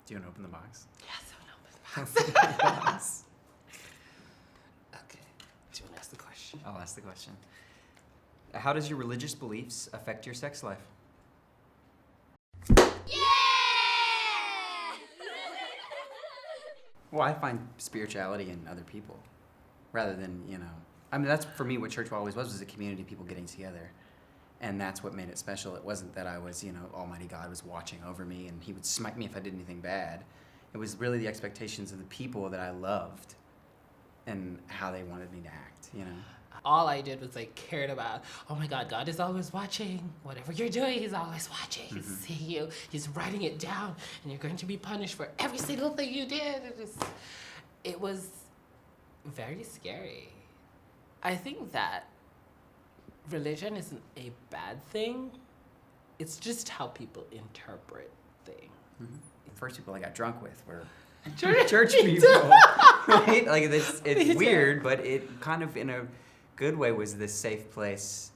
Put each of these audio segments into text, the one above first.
Do you want to open the box? Yes, I want to open the box. Okay. Do you want to ask the question? I'll ask the question. How does your religious beliefs affect your sex life? Well, I find spirituality in other people rather than, I mean, that's for me what church always was a community of people getting together. And that's what made it special. It wasn't that I was, Almighty God was watching over me and he would smite me if I did anything bad. It was really the expectations of the people that I loved and how they wanted me to act, All I did was cared about, oh my God, God is always watching. Whatever you're doing, he's always watching. He's seeing you. He's writing it down, and you're going to be punished for every single thing you did. It was very scary. I think that religion isn't a bad thing. It's just how people interpret things. Mm-hmm. The first people I got drunk with were Church people, right? Like it's weird, but it kind of in a good way was this safe place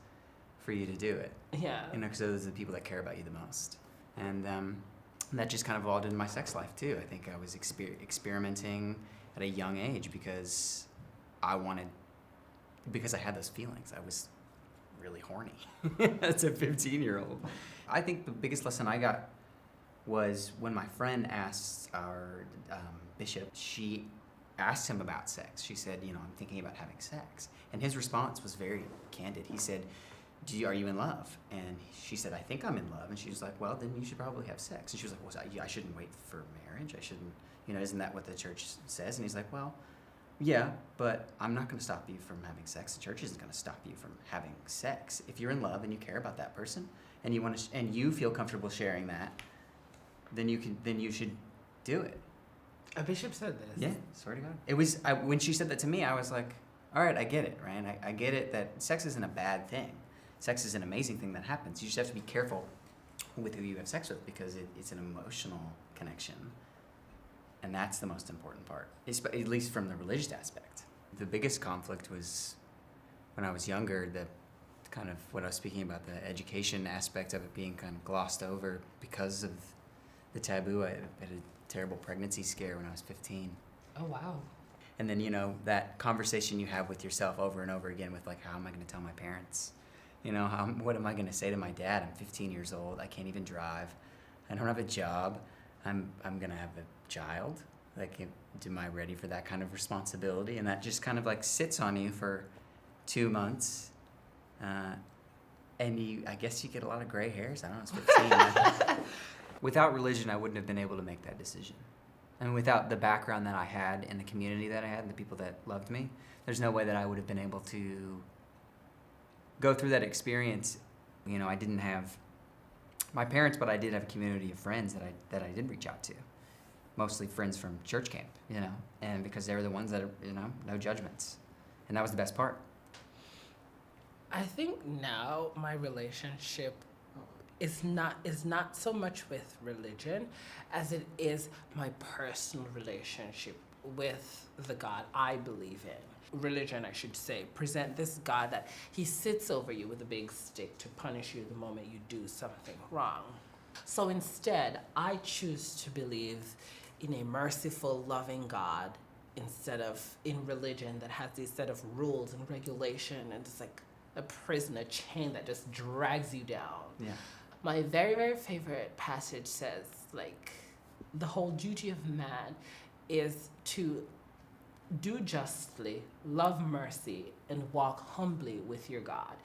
for you to do it. Yeah. Because those are the people that care about you the most. And that just kind of evolved in my sex life too. I think I was experimenting at a young age because I had those feelings. I was really horny as a 15-year-old. I think the biggest lesson I got was when my friend asked our bishop, she asked him about sex. She said, I'm thinking about having sex. And his response was very candid. He said, are you in love? And she said, I think I'm in love. And she was like, well, then you should probably have sex. And she was like, well, I shouldn't wait for marriage. I shouldn't, isn't that what the church says? And he's like, well, yeah, but I'm not going to stop you from having sex. The church isn't going to stop you from having sex. If you're in love and you care about that person and you want to, and you feel comfortable sharing that, then you should do it. A bishop said this. Yeah, swear to God. It was when she said that to me, I was like, all right, I get it, right? I get it that sex isn't a bad thing. Sex is an amazing thing that happens. You just have to be careful with who you have sex with because it's an emotional connection. And that's the most important part, at least from the religious aspect. The biggest conflict was when I was younger, the kind of what I was speaking about, the education aspect of it being kind of glossed over because of the taboo. I had a terrible pregnancy scare when I was 15. Oh, wow. And then, that conversation you have with yourself over and over again with how am I going to tell my parents? What am I going to say to my dad? I'm 15 years old. I can't even drive. I don't have a job. I'm going to have a child. Am I ready for that kind of responsibility? And that just kind of sits on you for 2 months. And I guess you get a lot of gray hairs. I don't know, it's 15. Without religion, I wouldn't have been able to make that decision. And without the background that I had and the community that I had and the people that loved me, there's no way that I would have been able to go through that experience. I didn't have my parents, but I did have a community of friends that I did reach out to. Mostly friends from church camp, and because they were the ones that, no judgments. And that was the best part. I think now my relationship is not so much with religion as it is my personal relationship with the God I believe in. Religion, I should say, present this God that he sits over you with a big stick to punish you the moment you do something wrong. So instead, I choose to believe in a merciful, loving God instead of in religion that has these set of rules and regulation and it's like a prison, a chain that just drags you down. Yeah. My very, very favorite passage says, the whole duty of man is to do justly, love mercy, and walk humbly with your God.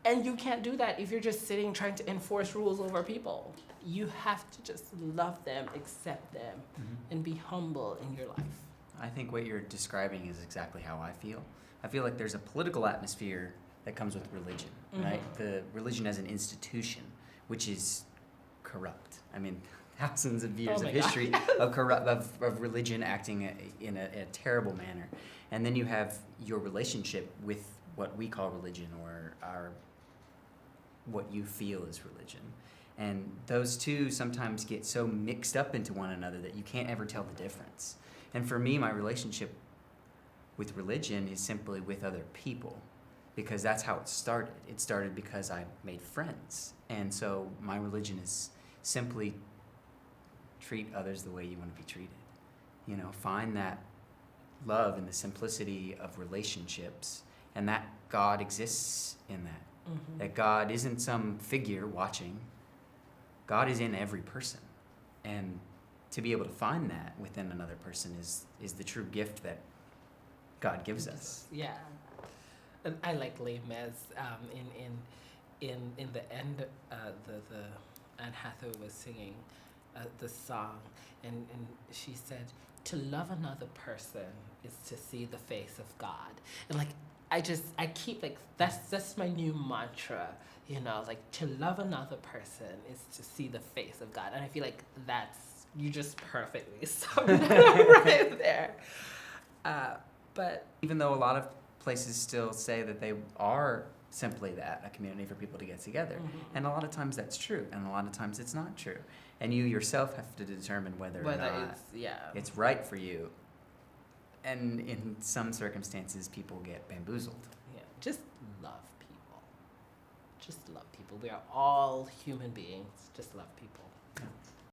And you can't do that if you're just sitting trying to enforce rules over people. You have to just love them, accept them, and be humble in your life. I think what you're describing is exactly how I feel. I feel like there's a political atmosphere that comes with religion, right? The religion as an institution, which is corrupt. I mean, thousands of years of history of religion acting in a terrible manner. And then you have your relationship with what we call religion or what you feel is religion. And those two sometimes get so mixed up into one another that you can't ever tell the difference. And for me, my relationship with religion is simply with other people, because that's how it started. It started because I made friends. And so my religion is simply treat others the way you want to be treated. You know, find that love in the simplicity of relationships, and that God exists in that. Mm-hmm. That God isn't some figure watching. God is in every person. And to be able to find that within another person is the true gift that God gives us. Yeah. And I like Les Mis in the end, the Anne Hathaway was singing the song, and she said, to love another person is to see the face of God. And like, I keep like, that's my new mantra, you know, like to love another person is to see the face of God. And I feel like you just perfectly summed it up right there. But even though a lot of places still say that they are simply that, a community for people to get together. Mm-hmm. And a lot of times that's true, and a lot of times it's not true. And you yourself have to determine whether or not it's right for you. And in some circumstances, people get bamboozled. Yeah, just love people. Just love people. We are all human beings. Just love people.